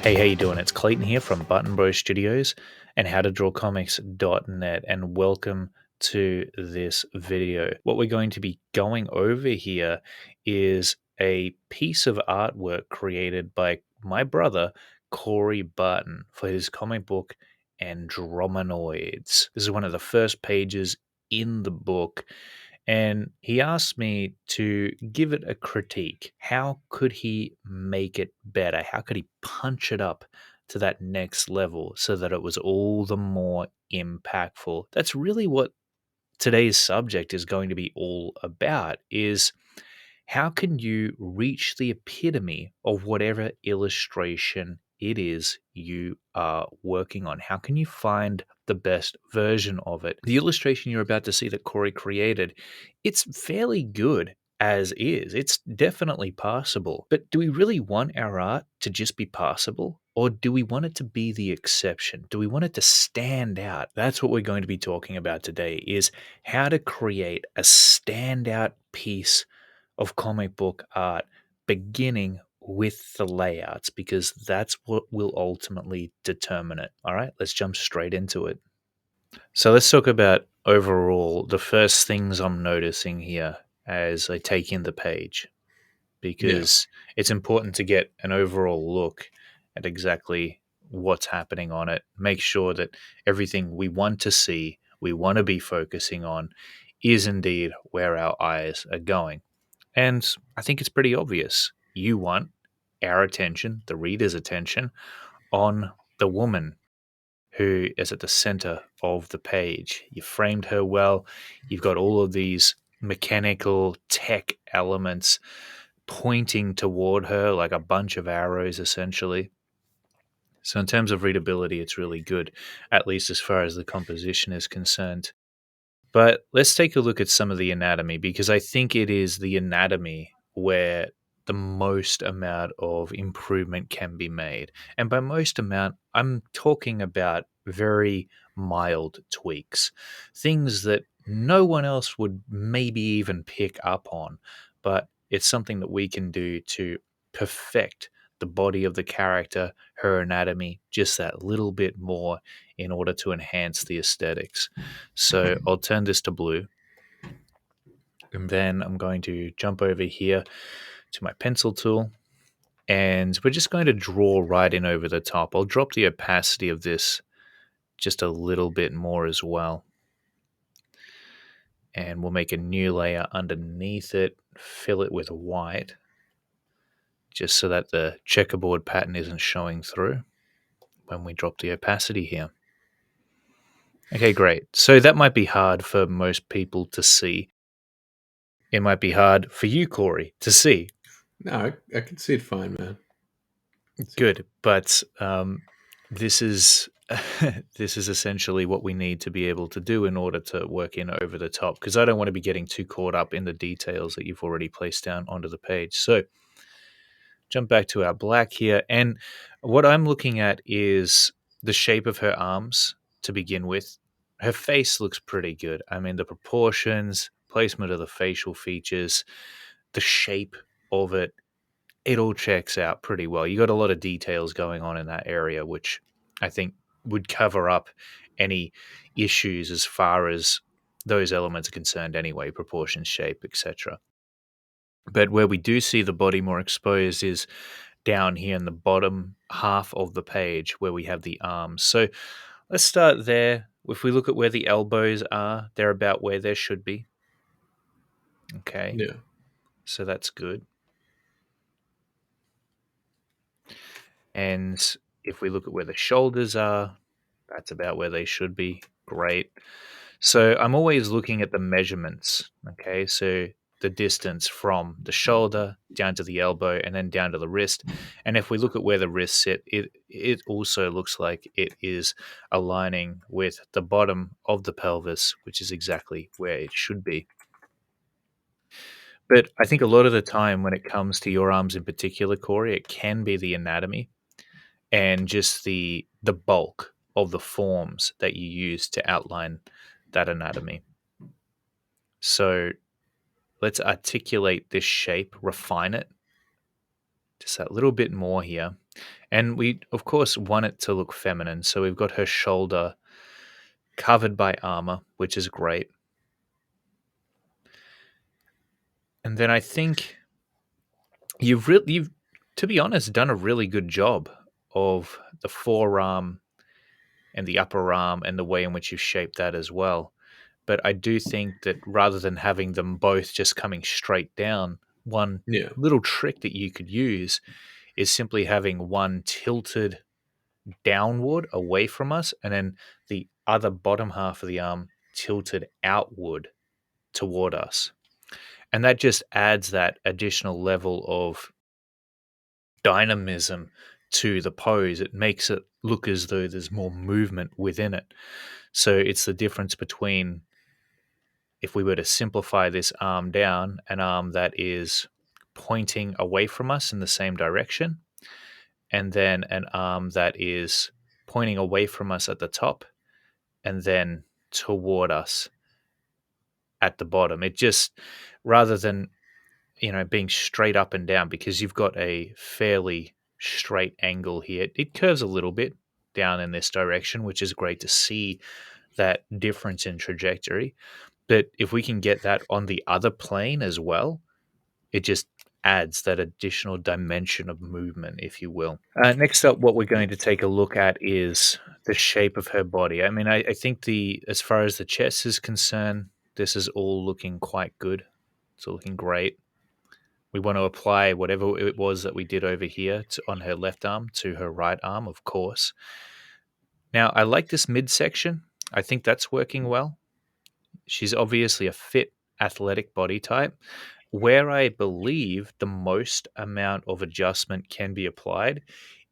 Hey, how you doing? It's Clayton here from Button Bro Studios and howtodrawcomics.net, and welcome to this video. What we're going to be going over here is a piece of artwork created by my brother, Corey Barton, for his comic book Andromanoids. This is one of the first pages in the book, and he asked me to give it a critique. How could he make it better? How could he punch it up to that next level so that it was all the more impactful? That's really what today's subject is going to be all about, is how can you reach the epitome of whatever illustration it is you are working on? How can you find the best version of it? The illustration you're about to see that Corey created, it's fairly good as is. It's definitely passable. But do we really want our art to just be passable? Or do we want it to be the exception? Do we want it to stand out? That's what we're going to be talking about today, is how to create a standout piece of comic book art, beginning with the layouts, because that's what will ultimately determine it. All right, let's jump straight into it. So let's talk about overall the first things I'm noticing here as I take in the page, Yeah. because it's important to get an overall look at exactly what's happening on it. Make sure that everything we want to see, we want to be focusing on, is indeed where our eyes are going. And I think it's pretty obvious. You want our attention, the reader's attention, on the woman who is at the center of the page. You framed her well. You've got all of these mechanical tech elements pointing toward her like a bunch of arrows, essentially. So, in terms of readability, it's really good, at least as far as the composition is concerned. But let's take a look at some of the anatomy, because I think it is the anatomy where the most amount of improvement can be made. And by most amount, I'm talking about very mild tweaks, things that no one else would maybe even pick up on, but it's something that we can do to perfect the body of the character, her anatomy, just that little bit more in order to enhance the aesthetics. So I'll turn this to blue, and then I'm going to jump over here to my pencil tool, and we're just going to draw right in over the top. I'll drop the opacity of this just a little bit more as well, and we'll make a new layer underneath it, fill it with white, just so that the checkerboard pattern isn't showing through when we drop the opacity here. Okay, great. So that might be hard for most people to see. It might be hard for you, Corey, to see. No, I can see it fine, man. Good, but this is this is essentially what we need to be able to do in order to work in over the top. Because I don't want to be getting too caught up in the details that you've already placed down onto the page. So jump back to our black here, and what I'm looking at is the shape of her arms to begin with. Her face looks pretty good. I mean, the proportions, placement of the facial features, the shape of it, it all checks out pretty well. You got a lot of details going on in that area, which I think would cover up any issues as far as those elements are concerned anyway, proportion, shape, etc. But where we do see the body more exposed is down here in the bottom half of the page where we have the arms. So let's start there. If we look at where the elbows are, they're about where they should be. Okay, Yeah. so that's good. And if we look at where the shoulders are, that's about where they should be. Great. So I'm always looking at the measurements. Okay, so the distance from the shoulder down to the elbow and then down to the wrist. And if we look at where the wrist sit, it also looks like it is aligning with the bottom of the pelvis, which is exactly where it should be. But I think a lot of the time when it comes to your arms in particular, Corey, it can be the anatomy and just the bulk of the forms that you use to outline that anatomy. So let's articulate this shape, refine it just a little bit more here. And we, of course, want it to look feminine. So we've got her shoulder covered by armor, which is great. And then I think you've, to be honest, done a really good job of the forearm and the upper arm and the way in which you've shaped that as well. But I do think that rather than having them both just coming straight down, one Yeah. little trick that you could use is simply having one tilted downward away from us and then the other bottom half of the arm tilted outward toward us. And that just adds that additional level of dynamism to the pose. It makes it look as though there's more movement within it. So it's the difference between, if we were to simplify this arm down, an arm that is pointing away from us in the same direction, and then an arm that is pointing away from us at the top and then toward us at the bottom. It just, rather than, being straight up and down, because you've got a fairly straight angle here, it curves a little bit down in this direction, which is great to see that difference in trajectory. But if we can get that on the other plane as well, it just adds that additional dimension of movement, if you will. Next up, what we're going to take a look at is the shape of her body. I mean, I think as far as the chest is concerned, this is all looking quite good. It's all looking great. We want to apply whatever it was that we did over here on her left arm to her right arm, of course. Now, I like this midsection. I think that's working well. She's obviously a fit, athletic body type. Where I believe the most amount of adjustment can be applied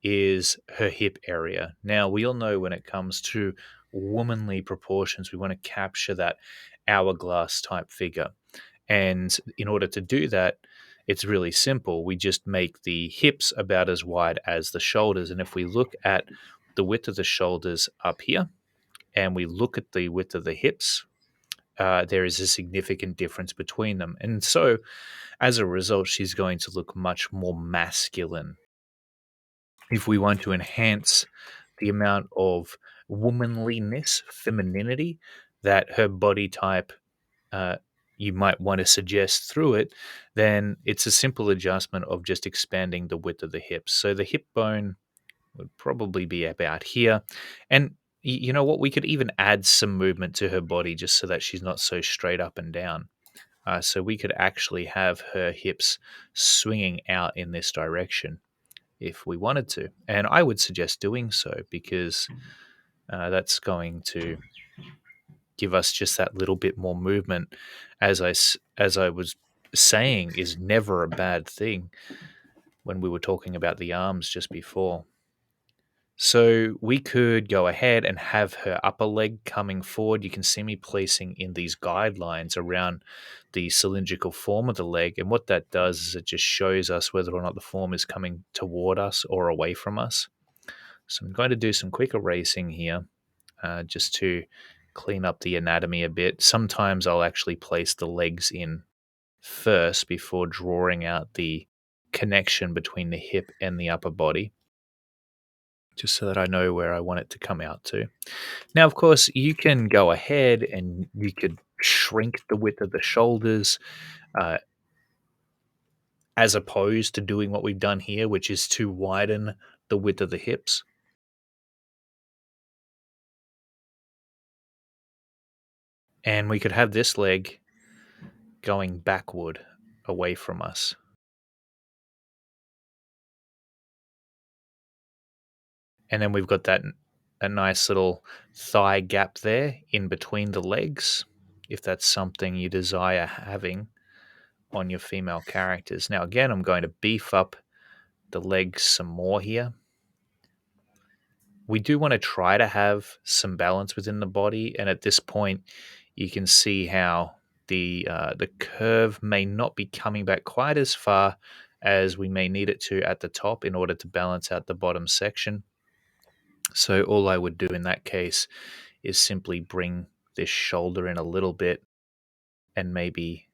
is her hip area. Now, we all know when it comes to womanly proportions, we want to capture that hourglass type figure. And in order to do that, it's really simple. We just make the hips about as wide as the shoulders. And if we look at the width of the shoulders up here and we look at the width of the hips, there is a significant difference between them. And so, as a result, she's going to look much more masculine. If we want to enhance the amount of womanliness, femininity that her body type, uh, you might want to suggest through it, then it's a simple adjustment of just expanding the width of the hips. So the hip bone would probably be about here. And you know what? We could even add some movement to her body just so that she's not so straight up and down. So we could actually have her hips swinging out in this direction if we wanted to. And I would suggest doing so because that's going to give us just that little bit more movement. As I was saying, is never a bad thing when we were talking about the arms just before. So we could go ahead and have her upper leg coming forward. You can see me placing in these guidelines around the cylindrical form of the leg. And what that does is it just shows us whether or not the form is coming toward us or away from us. So I'm going to do some quick erasing here just to clean up the anatomy a bit. Sometimes I'll actually place the legs in first before drawing out the connection between the hip and the upper body, just so that I know where I want it to come out to. Now, of course, you can go ahead and you could shrink the width of the shoulders uh, as opposed to doing what we've done here, which is to widen the width of the hips. And we could have this leg going backward away from us. And then we've got that a nice little thigh gap there in between the legs, if that's something you desire having on your female characters. Now, again, I'm going to beef up the legs some more here. We do want to try to have some balance within the body, and at this point, you can see how the curve may not be coming back quite as far as we may need it to at the top in order to balance out the bottom section. So all I would do in that case is simply bring this shoulder in a little bit and maybe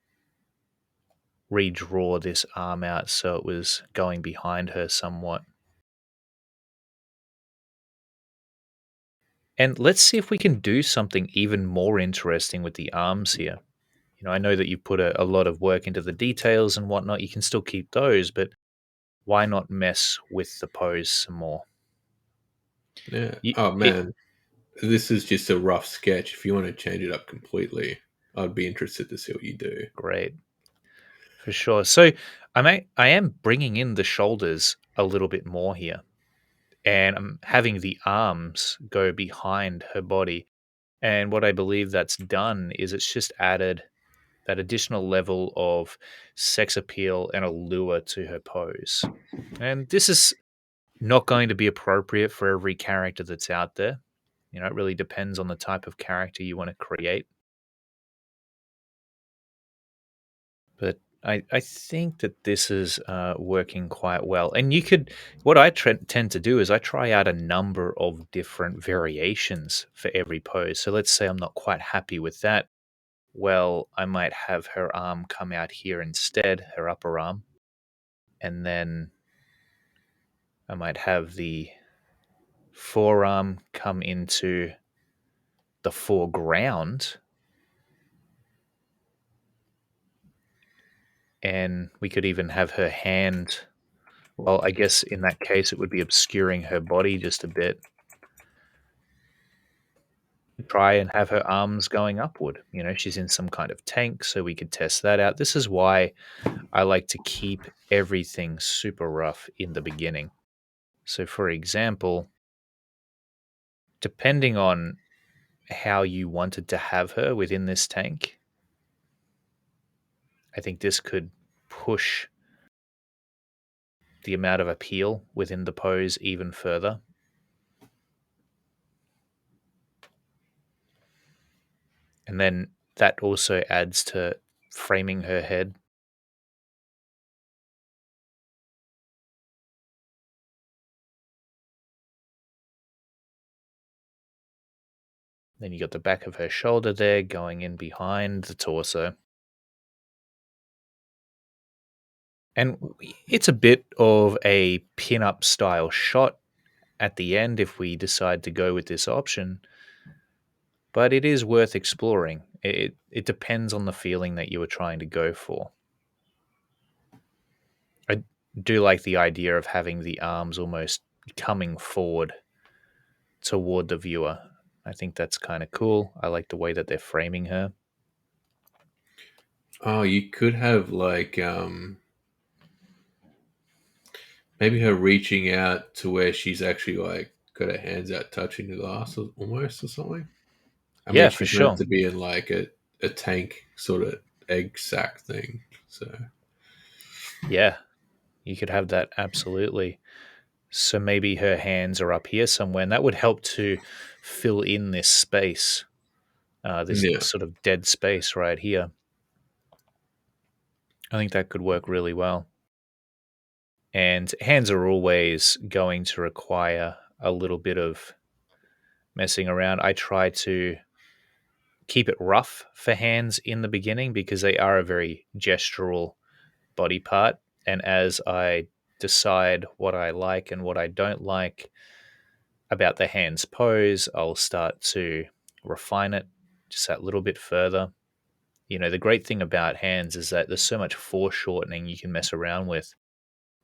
redraw this arm out so it was going behind her somewhat. And let's see if we can do something even more interesting with the arms here. I know that you've put a lot of work into the details and whatnot. You can still keep those, but why not mess with the pose some more? Yeah. You, Oh it man, this is just a rough sketch. If you want to change it up completely, I'd be interested to see what you do. Great, for sure. So I am bringing in the shoulders a little bit more here, and I'm having the arms go behind her body. And what I believe that's done is it's just added that additional level of sex appeal and allure to her pose. And this is not going to be appropriate for every character that's out there. It really depends on the type of character you want to create. But I think that this is working quite well. And what I tend to do is I try out a number of different variations for every pose. So let's say I'm not quite happy with that. Well, I might have her arm come out here instead, her upper arm. And then I might have the forearm come into the foreground. And we could even have her hand. Well, I guess in that case, it would be obscuring her body just a bit. Try and have her arms going upward. She's in some kind of tank, so we could test that out. This is why I like to keep everything super rough in the beginning. So, for example, depending on how you wanted to have her within this tank, I think this could push the amount of appeal within the pose even further. And then that also adds to framing her head. Then you got the back of her shoulder there going in behind the torso. And it's a bit of a pin-up style shot at the end if we decide to go with this option, but it is worth exploring. It depends on the feeling that you were trying to go for. I do like the idea of having the arms almost coming forward toward the viewer. I think that's kind of cool. I like the way that they're framing her. Oh, you could have like maybe her reaching out to where she's actually like got her hands out touching the glass almost or something. I mean, Yeah, for she's meant sure. to be in like a tank sort of egg sack thing. So Yeah, you could have that absolutely. So maybe her hands are up here somewhere, and that would help to fill in this space, this yeah. sort of dead space right here. I think that could work really well. And hands are always going to require a little bit of messing around. I try to keep it rough for hands in the beginning because they are a very gestural body part. And as I decide what I like and what I don't like about the hands pose, I'll start to refine it just that little bit further. The great thing about hands is that there's so much foreshortening you can mess around with.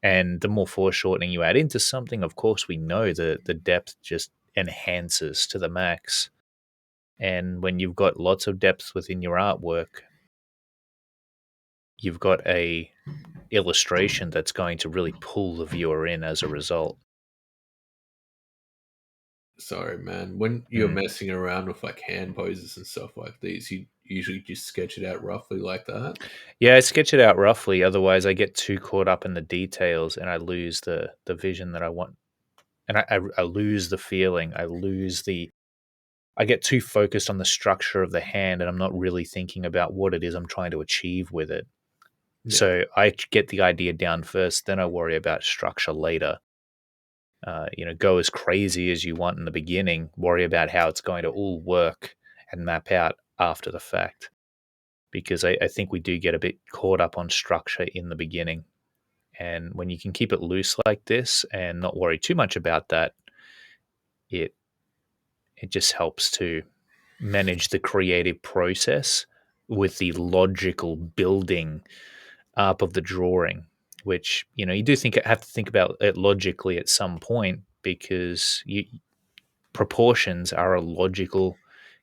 And the more foreshortening you add into something, of course, we know the depth just enhances to the max. And when you've got lots of depth within your artwork, you've got a illustration that's going to really pull the viewer in as a result. Sorry, man. When you're Mm. messing around with like hand poses and stuff like these, you usually just sketch it out roughly like that. Yeah, I sketch it out roughly. Otherwise, I get too caught up in the details and I lose the vision that I want. And I lose the feeling. I get too focused on the structure of the hand and I'm not really thinking about what it is I'm trying to achieve with it. Yeah. So I get the idea down first, then I worry about structure later. Go as crazy as you want in the beginning, worry about how it's going to all work and map out after the fact. Because I think we do get a bit caught up on structure in the beginning. And when you can keep it loose like this and not worry too much about that, it It just helps to manage the creative process with the logical building up of the drawing, which you do have to think about it logically at some point because proportions are a logical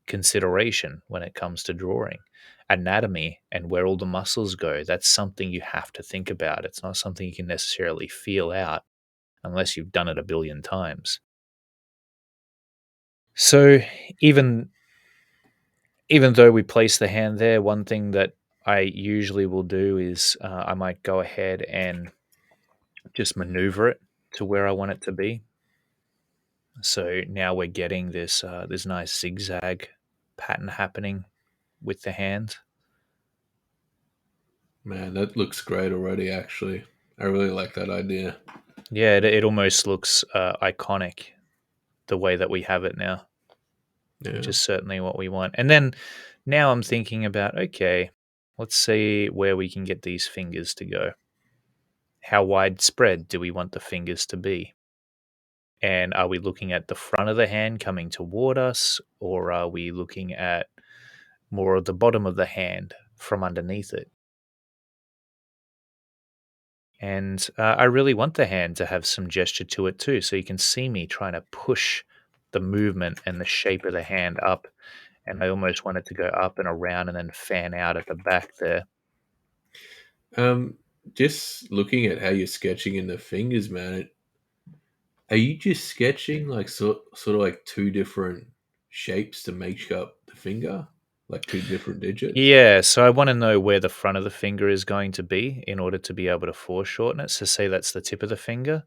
consideration when it comes to drawing. Anatomy and where all the muscles go, that's something you have to think about. It's not something you can necessarily feel out unless you've done it a billion times. So even even though we place the hand there, one thing that I usually will do is I might go ahead and just maneuver it to where I want it to be. So now we're getting this nice zigzag pattern happening with the hand. Man, that looks great already. Actually, I really like that idea. Yeah, it almost looks iconic the way that we have it now, which Yeah. is certainly what we want. And then now I'm thinking about, okay, let's see where we can get these fingers to go. How widespread do we want the fingers to be? And are we looking at the front of the hand coming toward us, or are we looking at more of the bottom of the hand from underneath it? And I really want the hand to have some gesture to it too. So you can see me trying to push the movement and the shape of the hand up. And I almost want it to go up and around and then fan out at the back there. Um, just looking at how you're sketching in the fingers, man. Are you just sketching like sort of like two different shapes to make up the finger, like two different digits? Yeah, so I want to know where the front of the finger is going to be in order to be able to foreshorten it. So say that's the tip of the finger,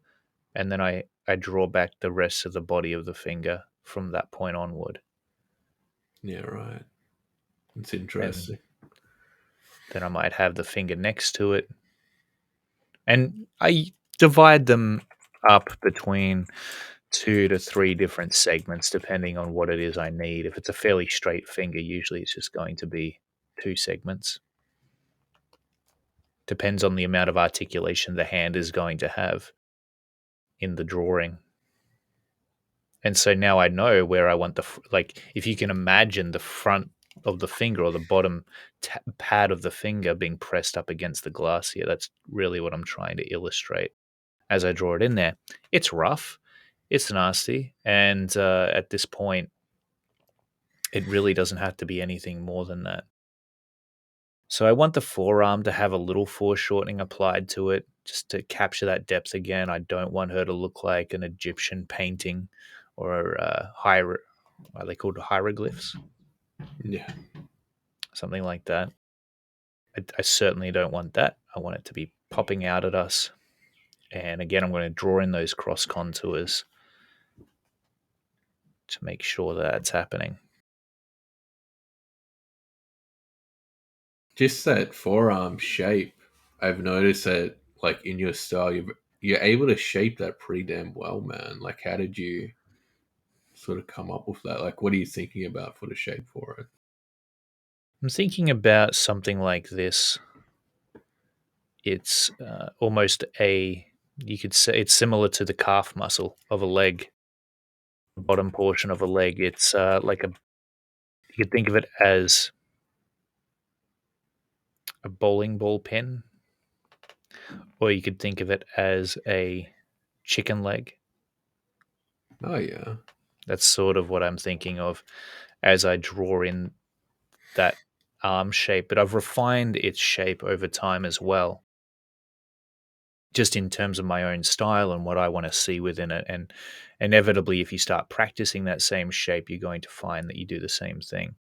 and then I draw back the rest of the body of the finger from that point onward. Yeah, right. It's And interesting. then I might have the finger next to it. And I divide them up between 2 to 3 different segments depending on what it is I need. If it's a fairly straight finger, usually it's just going to be 2 segments. Depends on the amount of articulation the hand is going to have in the drawing. And so now I know where I want like if you can imagine the front of the finger or the bottom pad of the finger being pressed up against the glass here, that's really what I'm trying to illustrate as I draw it in there. It's rough, it's nasty, and at this point, it really doesn't have to be anything more than that. So I want the forearm to have a little foreshortening applied to it just to capture that depth again. I don't want her to look like an Egyptian painting or are they called hieroglyphs? Yeah. Something like that. I certainly don't want that. I want it to be popping out at us. And again, I'm going to draw in those cross contours to make sure that that's happening. Just that forearm shape. I've noticed that, like in your style, you're able to shape that pretty damn well, man. Like, how did you sort of come up with that? Like, what are you thinking about for the shape for it? I'm thinking about something like this. It's almost you could say it's similar to the calf muscle of a leg, bottom portion of a leg. It's like you could think of it as a bowling ball pin, or you could think of it as a chicken leg. Oh yeah, That's sort of what I'm thinking of as I draw in that arm shape, but I've refined its shape over time as well, just in terms of my own style and what I want to see within it. And inevitably, if you start practicing that same shape, you're going to find that you do the same thing.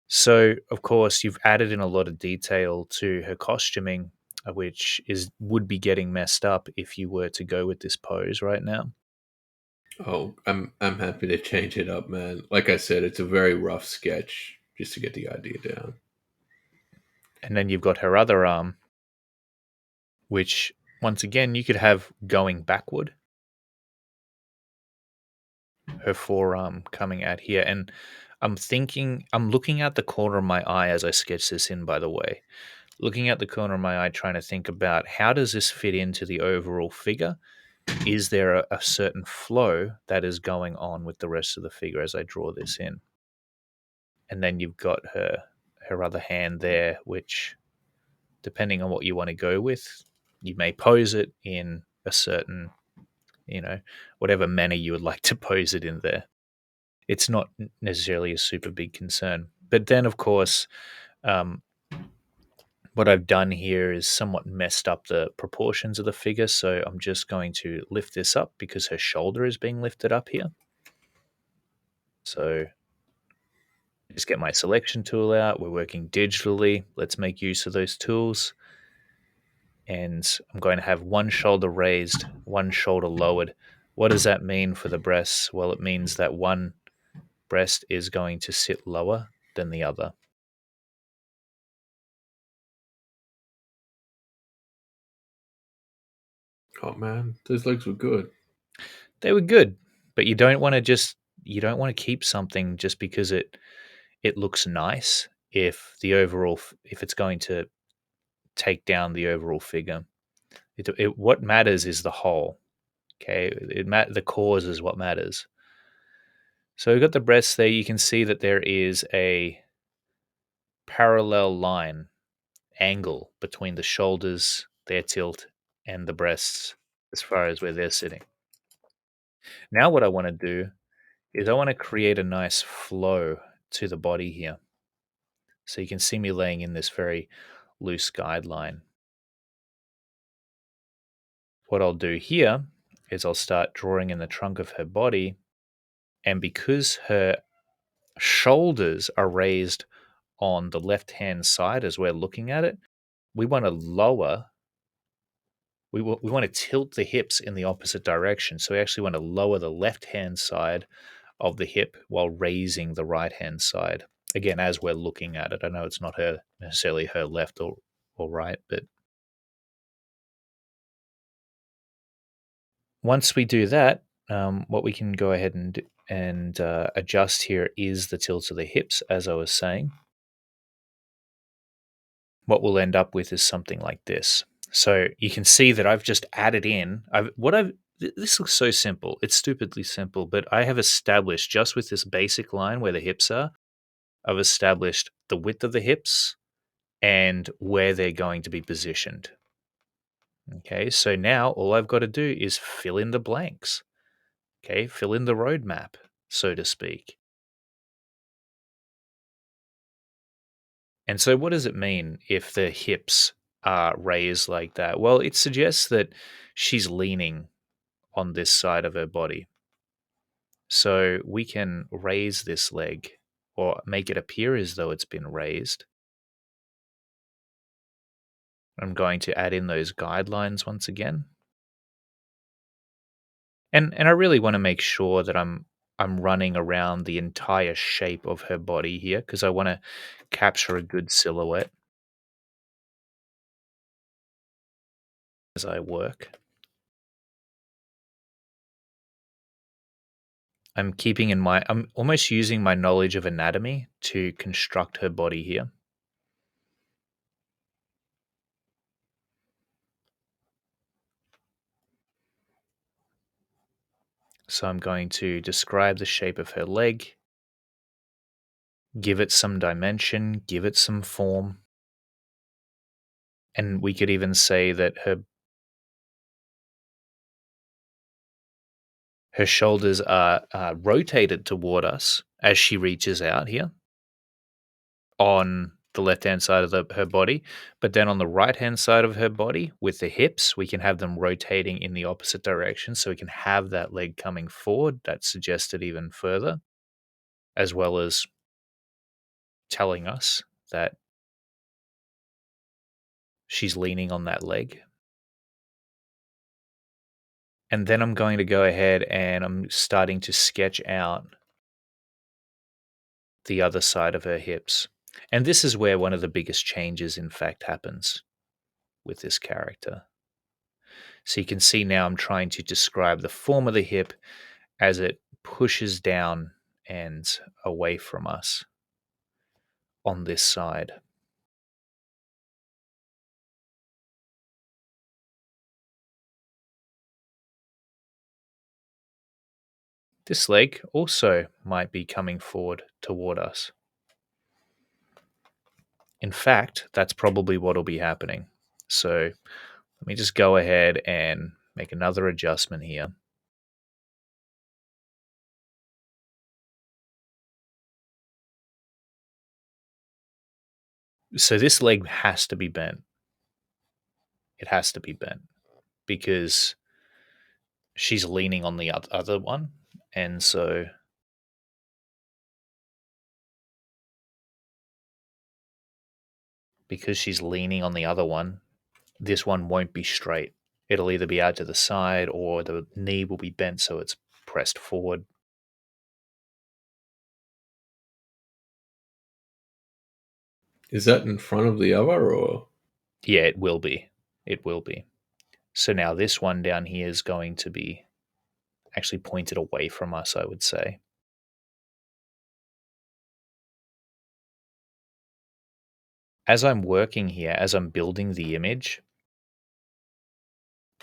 So, of course, you've added in a lot of detail to her costuming, which would be getting messed up if you were to go with this pose right now. oh, I'm happy to change it up, man. Like I said, it's a very rough sketch just to get the idea down. And then you've got her other arm, which once again you could have going backward, her forearm coming out here. And I'm looking at the corner of my eye as I sketch this in, by the way. Looking at the corner of my eye, trying to think about how does this fit into the overall figure? Is there a certain flow that is going on with the rest of the figure as I draw this in? And then you've got her other hand there, which, depending on what you want to go with, you may pose it in a certain, whatever manner you would like to pose it in there. It's not necessarily a super big concern. But then, of course, um, what I've done here is somewhat messed up the proportions of the figure. So I'm just going to lift this up because her shoulder is being lifted up here. So just get my selection tool out. We're working digitally. Let's make use of those tools. And I'm going to have one shoulder raised, one shoulder lowered. What does that mean for the breasts? Well, it means that one breast is going to sit lower than the other. Oh man, those legs were good. They were good, but you don't want to keep something just because it looks nice if it's going to take down the overall figure. What matters is the whole. Okay, the cause is what matters. So we've got the breasts there. You can see that there is a parallel line angle between the shoulders, their tilt, and the breasts as far as where they're sitting. Now what I want to do is I want to create a nice flow to the body here. So you can see me laying in this very loose guideline. What I'll do here is I'll start drawing in the trunk of her body, and because her shoulders are raised on the left-hand side as we're looking at it, we want to lower, we want to tilt the hips in the opposite direction. So we actually want to lower the left-hand side of the hip while raising the right-hand side. Again, as we're looking at it, I know it's not necessarily her left or right, but once we do that, what we can go ahead and adjust here is the tilt of the hips, as I was saying. What we'll end up with is something like this. So you can see that I've just added in. This looks so simple. It's stupidly simple, but I have established just with this basic line where the hips are. I've established the width of the hips and where they're going to be positioned. Okay, so now all I've got to do is fill in the blanks. Okay, fill in the roadmap, so to speak. And so, what does it mean if the hips are raised like that? Well, it suggests that she's leaning on this side of her body. So, we can raise this leg or make it appear as though it's been raised. I'm going to add in those guidelines once again. And I really want to make sure that I'm running around the entire shape of her body here because I want to capture a good silhouette as I work. I'm almost using my knowledge of anatomy to construct her body here. So I'm going to describe the shape of her leg, give it some dimension, give it some form. And we could even say that her shoulders are rotated toward us as she reaches out here on the left-hand side of her body. But then on the right-hand side of her body with the hips, we can have them rotating in the opposite direction. So we can have that leg coming forward. That's suggested even further, as well as telling us that she's leaning on that leg. And then I'm going to go ahead and I'm starting to sketch out the other side of her hips. And this is where one of the biggest changes, in fact, happens with this character. So you can see now I'm trying to describe the form of the hip as it pushes down and away from us on this side. This leg also might be coming forward toward us. In fact, that's probably what will be happening. So let me just go ahead and make another adjustment here. So this leg has to be bent. It has to be bent because she's leaning on the other one. And so because she's leaning on the other one, this one won't be straight. It'll either be out to the side or the knee will be bent so it's pressed forward. Is that in front of the other, or Yeah, it will be. It will be. So now this one down here is going to be actually pointed away from us, I would say. As I'm working here, as I'm building the image,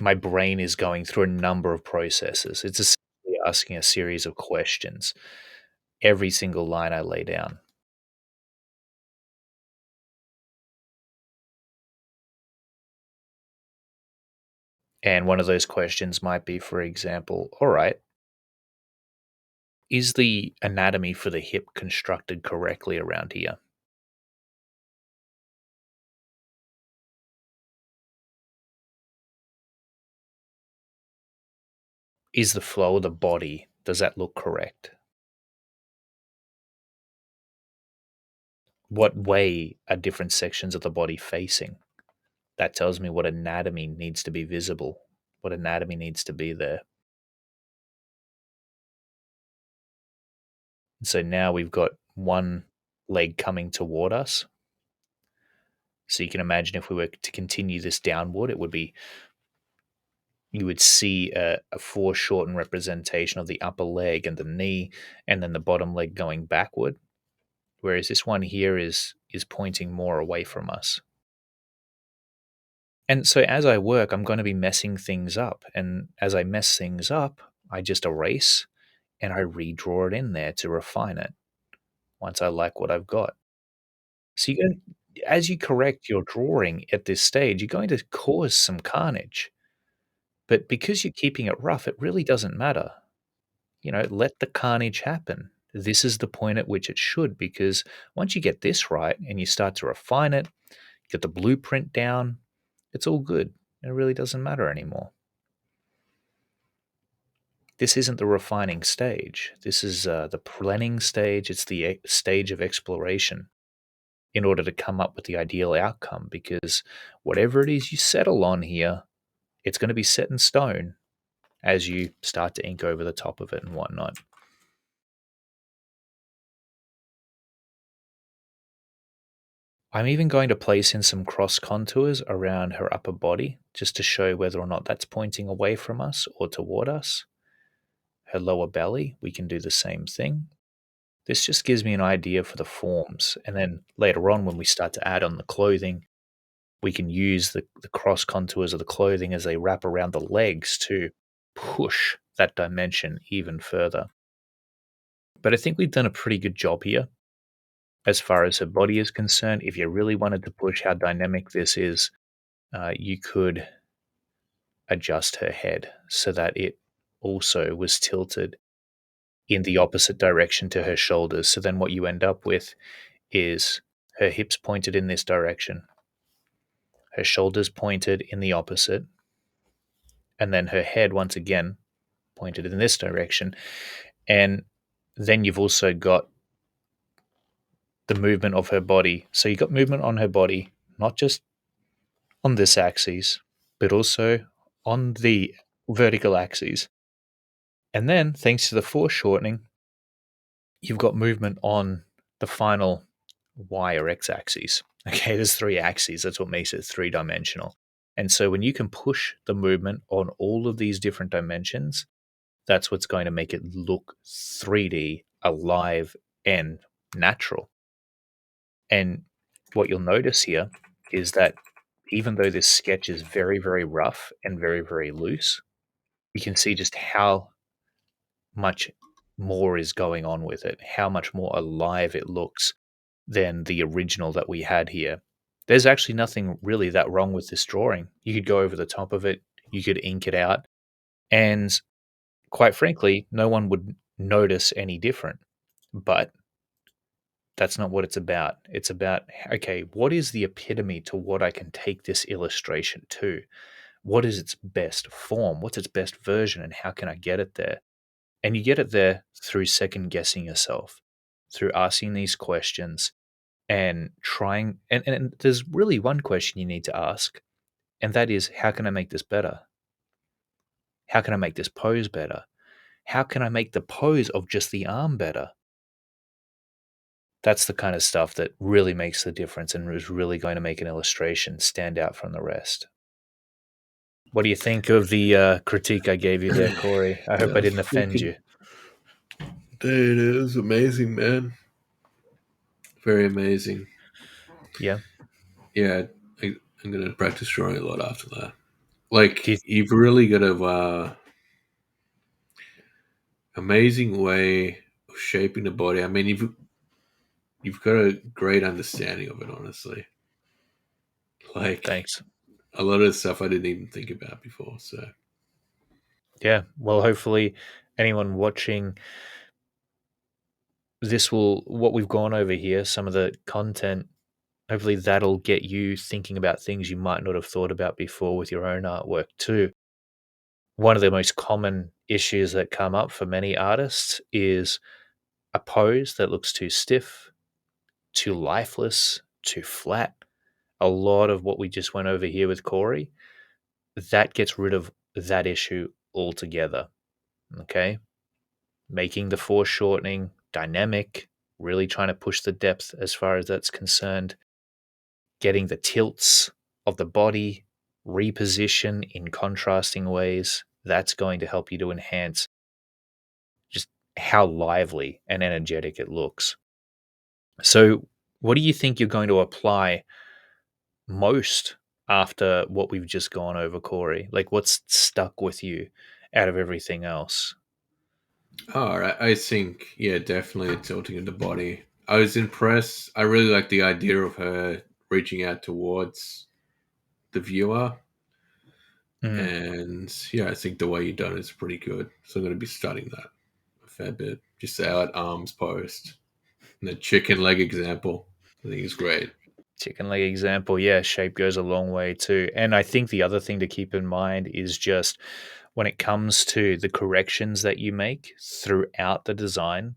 my brain is going through a number of processes. It's essentially asking a series of questions every single line I lay down. And one of those questions might be, for example, all right, is the anatomy for the hip constructed correctly around here? Is the flow of the body, does that look correct? What way are different sections of the body facing? That tells me what anatomy needs to be visible, what anatomy needs to be there. So now we've got one leg coming toward us. So you can imagine if we were to continue this downward, it would be you would see a foreshortened representation of the upper leg and the knee, and then the bottom leg going backward. Whereas this one here is pointing more away from us. And so as I work, I'm going to be messing things up. And as I mess things up, I just erase and I redraw it in there to refine it once I like what I've got. So as you correct your drawing at this stage, you're going to cause some carnage. But because you're keeping it rough, it really doesn't matter. Let the carnage happen. This is the point at which it should, because once you get this right and you start to refine it, get the blueprint down, it's all good. It really doesn't matter anymore. This isn't the refining stage. This is the planning stage. It's the stage of exploration in order to come up with the ideal outcome, because whatever it is you settle on here, it's going to be set in stone as you start to ink over the top of it and whatnot. I'm even going to place in some cross contours around her upper body just to show whether or not that's pointing away from us or toward us. Her lower belly, we can do the same thing. This just gives me an idea for the forms. And then later on, when we start to add on the clothing, we can use the cross contours of the clothing as they wrap around the legs to push that dimension even further. But I think we've done a pretty good job here as far as her body is concerned. If you really wanted to push how dynamic this is, you could adjust her head so that it also was tilted in the opposite direction to her shoulders. So then what you end up with is her hips pointed in this direction, her shoulders pointed in the opposite, and then her head once again pointed in this direction. And then you've also got the movement of her body. So you've got movement on her body, not just on this axis, but also on the vertical axis. And then, thanks to the foreshortening, you've got movement on the final y or x axis. Okay, there's three axes. That's what makes it three dimensional. And so when you can push the movement on all of these different dimensions, that's what's going to make it look 3D, alive, and natural. And what you'll notice here is that even though this sketch is very, very rough and very, very loose, you can see just how much more is going on with it, how much more alive it looks than the original that we had here. There's actually nothing really that wrong with this drawing. You could go over the top of it, you could ink it out, and quite frankly, no one would notice any different. But that's not what it's about. It's about, okay, what is the epitome to what I can take this illustration to? What is its best form? What's its best version? And how can I get it there? And you get it there through second guessing yourself, through asking these questions and trying. And there's really one question you need to ask, and that is, how can I make this better? How can I make this pose better? How can I make the pose of just the arm better? That's the kind of stuff that really makes the difference and is really going to make an illustration stand out from the rest. What do you think of the critique I gave you there, Corey? I hope I That's didn't offend freaking you. dude, it is amazing, man. Very amazing. Yeah. Yeah, I'm gonna practice drawing a lot after that. Do you Like you've really got a amazing way of shaping the body. I mean, you've got a great understanding of it, honestly. Like Thanks. a lot of the stuff I didn't even think about before. So Yeah. Well, hopefully, anyone watching this will, what we've gone over here, some of the content, hopefully that'll get you thinking about things you might not have thought about before with your own artwork, too. One of the most common issues that come up for many artists is a pose that looks too stiff, too lifeless, too flat. A lot of what we just went over here with Corey, that gets rid of that issue altogether. Okay. Making the foreshortening dynamic, really trying to push the depth as far as that's concerned, getting the tilts of the body reposition in contrasting ways. That's going to help you to enhance just how lively and energetic it looks. So, what do you think you're going to apply most after what we've just gone over, Corey? Like, what's stuck with you out of everything else? all right, I think yeah, definitely tilting of the body. I was impressed. I really like the idea of her reaching out towards the viewer. Mm, And yeah, I think the way you've done it is pretty good. So I'm going to be studying that a fair bit. Just our arms post and the chicken leg example. I think is great. chicken leg example, yeah, shape goes a long way too. And I think the other thing to keep in mind is just when it comes to the corrections that you make throughout the design,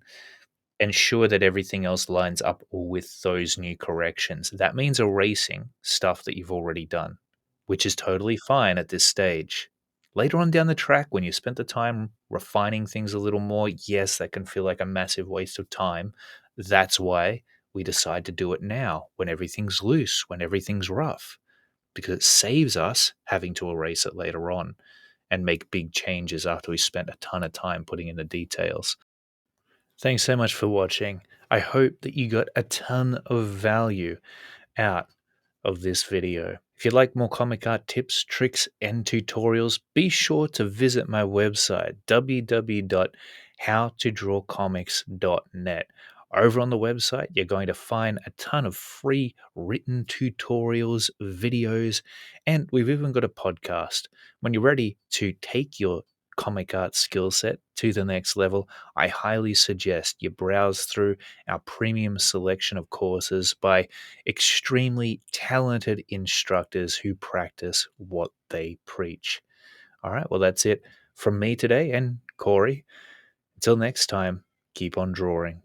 ensure that everything else lines up with those new corrections. That means erasing stuff that you've already done, which is totally fine at this stage. Later on down the track, when you spent the time refining things a little more, yes, that can feel like a massive waste of time. That's why we decide to do it now when everything's loose, when everything's rough, because it saves us having to erase it later on and make big changes after we spent a ton of time putting in the details. Thanks so much for watching. I hope that you got a ton of value out of this video. If you'd like more comic art tips, tricks, and tutorials, be sure to visit my website, www.howtodrawcomics.net. Over on the website, you're going to find a ton of free written tutorials, videos, and we've even got a podcast. When you're ready to take your comic art skill set to the next level, I highly suggest you browse through our premium selection of courses by extremely talented instructors who practice what they preach. All right, well, that's it from me today and Corey. Until next time, keep on drawing.